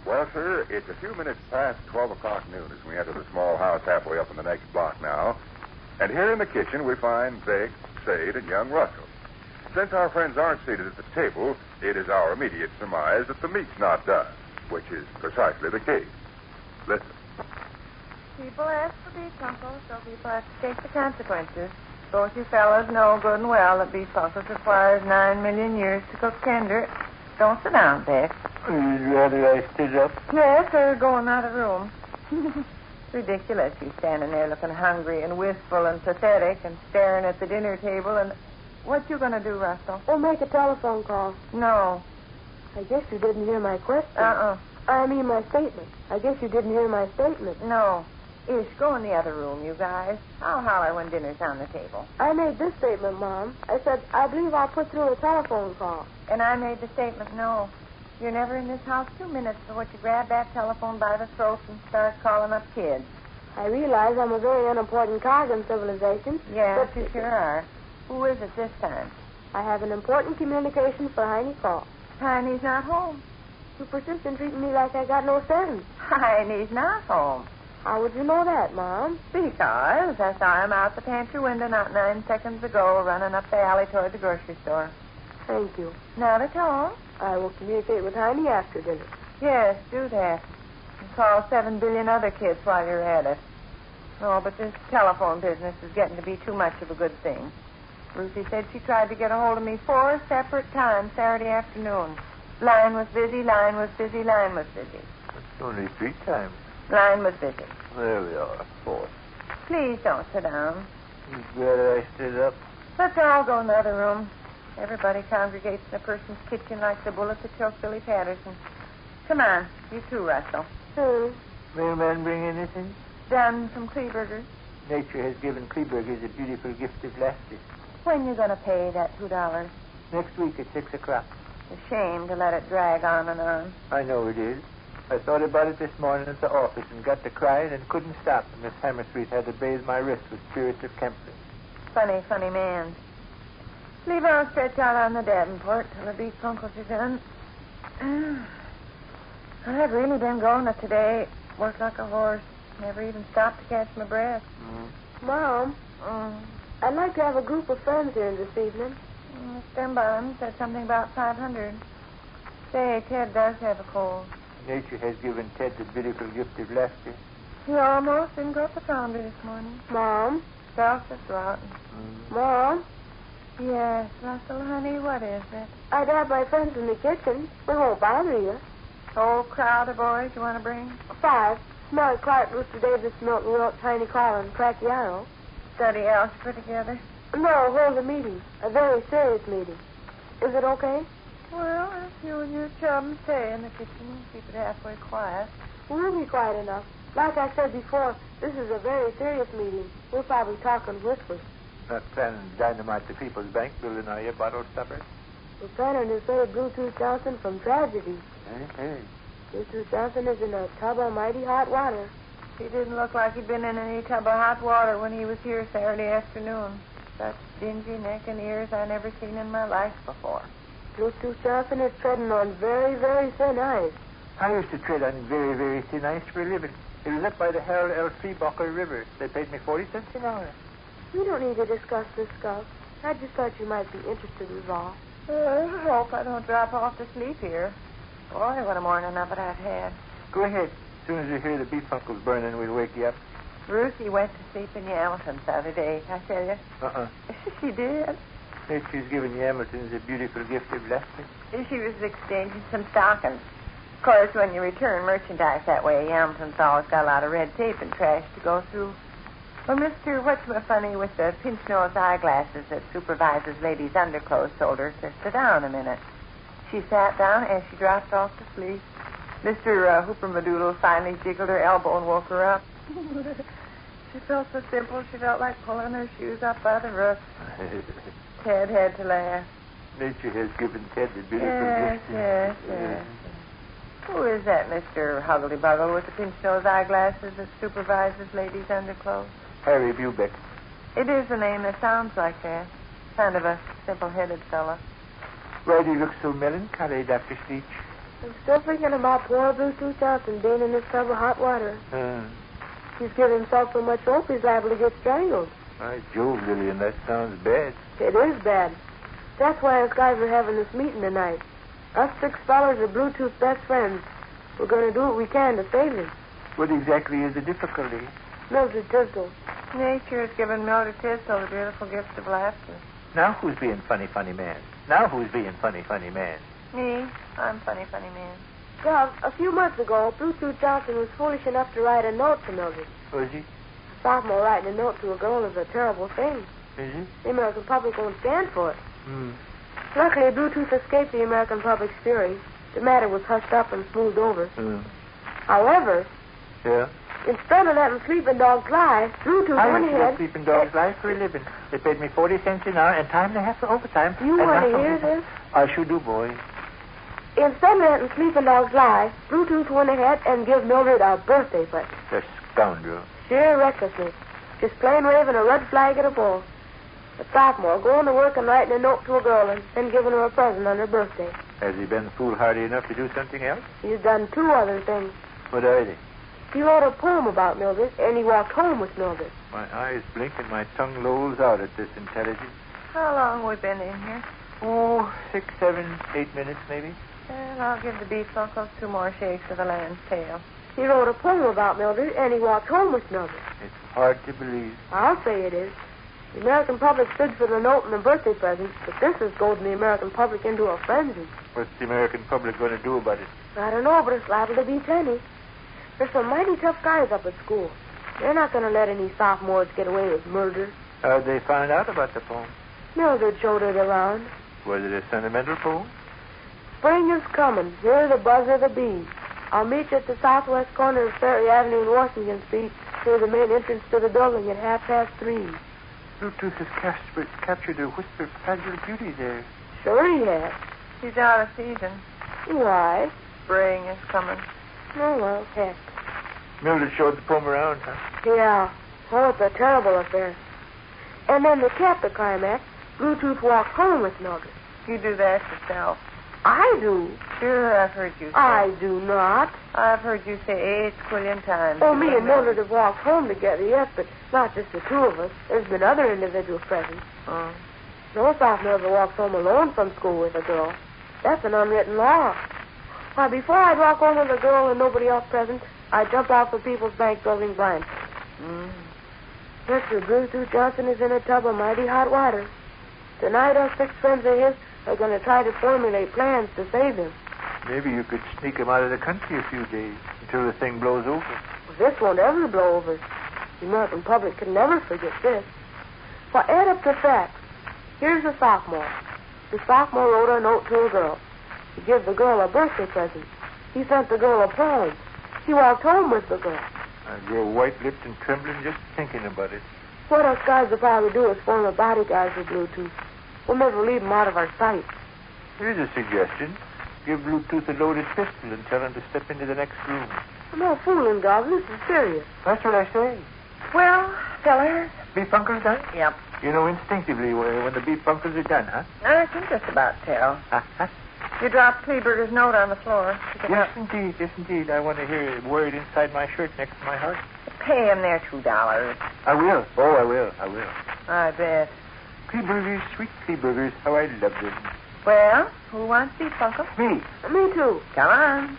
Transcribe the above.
Well, sir, it's a few minutes past 12 o'clock noon as we enter the small house halfway up in the next block now. And here in the kitchen we find Vic, Sade, and young Russell. Since our friends aren't seated at the table, it is our immediate surmise that the meat's not done, which is precisely the case. Listen. People ask for beef, Uncle, so people have to take the consequences. Both you fellows know good and well that beef puzzles requires 9 million years to cook tender. Don't sit down, Vic. You'd rather I stood up? Yes, or going out of the room. It's ridiculous, you standing there looking hungry and wistful and pathetic and staring at the dinner table. And what you going to do, Russell? Oh, make a telephone call. No. I guess you didn't hear my question. I mean my statement. I guess you didn't hear my statement. No. Ish, go in the other room, you guys. I'll holler when dinner's on the table. I made this statement, Mom. I said, I believe I'll put through a telephone call. And I made the statement, no. You're never in this house 2 minutes before you grab that telephone by the throat and start calling up kids. I realize I'm a very unimportant cog in civilization. Yes, you sure are. Who is it this time? I have an important communication for Heine Call. Heine's not home. You persist in treating me like I got no sense. Heine's not home. How would you know that, Mom? Because I saw him out the pantry window not 9 seconds ago, running up the alley toward the grocery store. Thank you. Not at all. I will communicate with Heine after dinner. Yes, do that. And call 7 billion other kids while you're at it. Oh, but this telephone business is getting to be too much of a good thing. Ruthie said she tried to get a hold of me 4 separate times Saturday afternoon. Line was busy, line was busy, line was busy. It's only 3 times. Line was busy. There we are, 4. Please don't sit down. You'd rather I stood up? Let's all go in the other room. Everybody congregates in a person's kitchen like the bullet that killed Billy Patterson. Come on, you too, Russell. Mailman bring anything? Done some Kleebergers. Nature has given Kleebergers a beautiful gift of laughter. When you going to pay that $2? Next week at 6 o'clock. It's a shame to let it drag on and on. I know it is. I thought about it this morning at the office and got to crying and couldn't stop. And Miss Hammersmith had to bathe my wrist with spirits of camphor. Funny, funny man. Leave on stretch out on the Davenport till the beef punkles are done. I've really been going it today. Worked like a horse. Never even stopped to catch my breath. Mom, I'd like to have a group of friends here this evening. Sternbaum said something about 500. Say, Ted does have a cold. Nature has given Ted the beautiful gift of laughter. He almost didn't go up the foundry this morning. Mom? Ralph just rotten. Mom? Yes, Russell, honey, what is it? I'd have my friends in the kitchen. We won't bother you. Whole crowd of boys you want to bring? 5. Smart Clark, Rooster Davis, Milton Wilt, Tiny Carl, and Cracky Arrow. Study algebra together? No, hold a meeting. A very serious meeting. Is it okay? Well, if you and your chum stay in the kitchen and keep it halfway quiet. We'll be quiet enough. Like I said before, this is a very serious meeting. We'll probably talk in whispers. Not planning to dynamite the People's Bank building, are you, bottle stopper? We're planning to save Bluetooth Johnson from tragedy. Hey. Bluetooth Johnson is in a tub of mighty hot water. He didn't look like he'd been in any tub of hot water when he was here Saturday afternoon. Such dingy neck and ears I never seen in my life before. Bluetooth Johnson is treading on very, very thin ice. I used to tread on very, very thin ice for a living. It was up by the Harold L. Seebacher River. They paid me 40 cents an hour. We don't need to discuss this stuff. I just thought you might be interested in all. I hope I don't drop off to sleep here. Boy, what a morning of it I've had. Go ahead. As soon as you hear the beef uncles burning, we'll wake you up. Ruthie went to sleep in the Hamiltons the other day, I tell you. She did. She's given the Hamiltons a beautiful gift of laughter. She was exchanging some stockings. Of course, when you return merchandise that way, Hamilton's always got a lot of red tape and trash to go through. Well, Mr. What's-my-funny with the pinch-nose eyeglasses that supervises ladies' underclothes told her to sit down a minute. She sat down as she dropped off to sleep. Mr. Hoopermadoodle finally jiggled her elbow and woke her up. She felt so simple, she felt like pulling her shoes up by the roof. Ted had to laugh. Nature has given Ted the beautiful Yes, gift. yes. Who is that Mr. Huggledy-Buggle with the pinch-nose eyeglasses that supervises ladies' underclothes? Harry Bubeck. It is a name that sounds like that. Kind of a simple-headed fellow. Why do you look so melancholy, Dr. Sleech? I'm still thinking about poor Bluetooth Johnson being in this tub of hot water. He's given himself so much hope he's liable to get strangled. By Jove, Lillian, that sounds bad. It is bad. That's why us guys are having this meeting tonight. Us 6 fellas are Bluetooth's best friends. We're going to do what we can to save him. What exactly is the difficulty? Mildred Tisdale. Nature has given Mildred Tisdale the beautiful gift of laughter. Now who's being funny, funny man? Now who's being funny, funny man? Me? I'm funny, funny man. Gov, a few months ago, Bluetooth Johnson was foolish enough to write a note to Mildred. Was he? A sophomore writing a note to a girl is a terrible thing. Is he? The American public won't stand for it. Luckily, Bluetooth escaped the American public's fury. The matter was hushed up and smoothed over. However, Yeah? instead of letting sleeping dogs lie, Bluetooth I went used to ahead. get sleeping dogs' life for a living. They paid me 40 cents an hour and time and a half for overtime. You and want to not hear overtime. this? I sure do, boy. Instead of letting sleeping dogs lie, Bluetooth went ahead and gave Mildred a birthday present. The scoundrel. Sheer recklessness. Just plain waving a red flag at a bull. A sophomore going to work and writing a note to a girl and then giving her a present on her birthday. Has he been foolhardy enough to do something else? He's done 2 other things. What are they? He wrote a poem about Mildred, and he walked home with Mildred. My eyes blink and my tongue lolls out at this intelligence. How long have we been in here? Oh, 6, 7, 8 minutes, maybe. And I'll give the beef uncles 2 more shakes of the lamb's tail. He wrote a poem about Mildred, and he walked home with Mildred. It's hard to believe. I'll say it is. The American public stood for the note and the birthday present, but this has goaded the American public into a frenzy. What's the American public going to do about it? I don't know, but it's liable to be plenty. There's some mighty tough guys up at school. They're not going to let any sophomores get away with murder. How'd they find out about the poem? Mildred showed it around. Was it a sentimental poem? Spring is coming. Hear the buzz of the bees. I'll meet you at the southwest corner of Ferry Avenue and Washington Street near the main entrance to the building at 3:30. Bluetooth has captured a whisper of fragile beauty there. Sure he has. He's out of season. Why? Spring is coming. Oh, well, heck. Mildred showed the poem around, huh? Yeah. Oh, it's a terrible affair. And then to cap the climax, Bluetooth walked home with Mildred. You do that yourself. I do. Sure, I've heard you say. I do not. I've heard you say 8 quillion times. Oh, me and Mildred have walked home together, yes, but not just the 2 of us. There's been other individuals present. Oh. No sophomore ever walks home alone from school with a girl. That's an unwritten law. Why, before I'd walk home with a girl and nobody else present, I'd jump out the People's Bank building blind. Mr. Bluetooth Johnson is in a tub of mighty hot water. Tonight, us 6 friends of his are going to try to formulate plans to save him. Maybe you could sneak him out of the country a few days until the thing blows over. Well, this won't ever blow over. The American public can never forget this. Well, add up the facts. Here's a sophomore. The sophomore wrote a note to a girl. He gave the girl a birthday present. He sent the girl a poem. He walked home with the girl. I grow white-lipped and trembling just thinking about it. What us guys will probably do is form a bodyguard with Bluetooth. We'll never leave him out of our sight. Here's a suggestion. Give Bluetooth a loaded pistol and tell him to step into the next room. No fooling, Gov. This is serious. That's what I say. Well, fellers. Beef bunkers done? Yep. You know instinctively when the beef bunkers are done, huh? I can just about tell. You dropped Kleberger's note on the floor. Yes, indeed. Yes, indeed. I want to hear it word inside my shirt next to my heart. Pay him their $2. I will. Oh, I will. I will. I bet. Klebergers, sweet Klebergers, how I love them. Well, who wants beef, Uncle? Me. Me too. Come on.